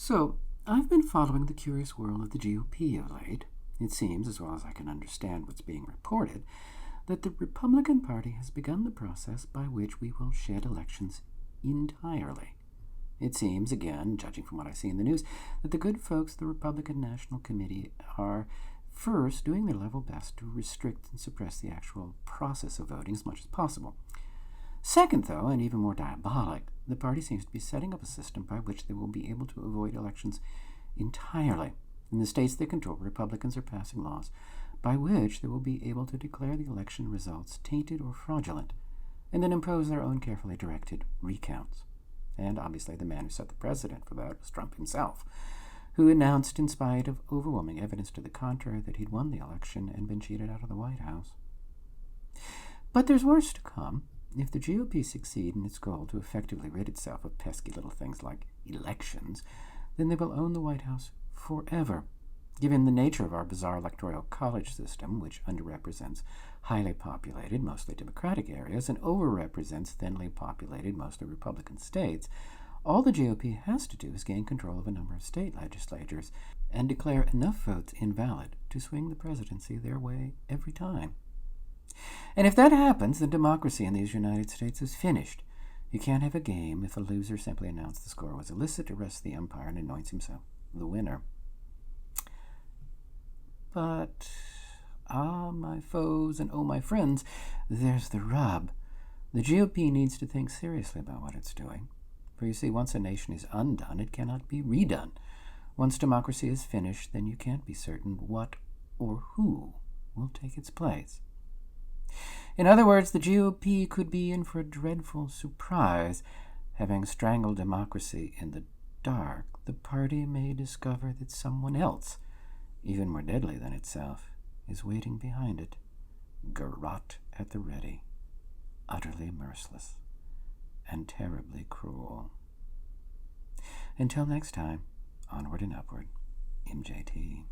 So, I've been following the curious world of the GOP of late. It seems, as well as I can understand what's being reported, that the Republican Party has begun the process by which we will shed elections entirely. It seems, again, judging from what I see in the news, that the good folks of the Republican National Committee are first doing their level best to restrict and suppress the actual process of voting as much as possible. Second, though, and even more diabolic, the party seems to be setting up a system by which they will be able to avoid elections entirely. In the states they control, Republicans are passing laws by which they will be able to declare the election results tainted or fraudulent, and then impose their own carefully directed recounts. And obviously the man who set the precedent for that was Trump himself, who announced, in spite of overwhelming evidence to the contrary, that he'd won the election and been cheated out of the White House. But there's worse to come. If the GOP succeed in its goal to effectively rid itself of pesky little things like elections, then they will own the White House forever. Given the nature of our bizarre electoral college system, which underrepresents highly populated, mostly Democratic areas and overrepresents thinly populated, mostly Republican states, all the GOP has to do is gain control of a number of state legislatures and declare enough votes invalid to swing the presidency their way every time. And if that happens, then democracy in these United States is finished. You can't have a game if the loser simply announced the score was illicit, arrests the umpire, and anoints himself the winner. But, my foes and my friends, there's the rub. The GOP needs to think seriously about what it's doing. For you see, once a nation is undone, it cannot be redone. Once democracy is finished, then you can't be certain what or who will take its place. In other words, the GOP could be in for a dreadful surprise. Having strangled democracy in the dark, the party may discover that someone else, even more deadly than itself, is waiting behind it, garrote at the ready, utterly merciless, and terribly cruel. Until next time, onward and upward, MJT.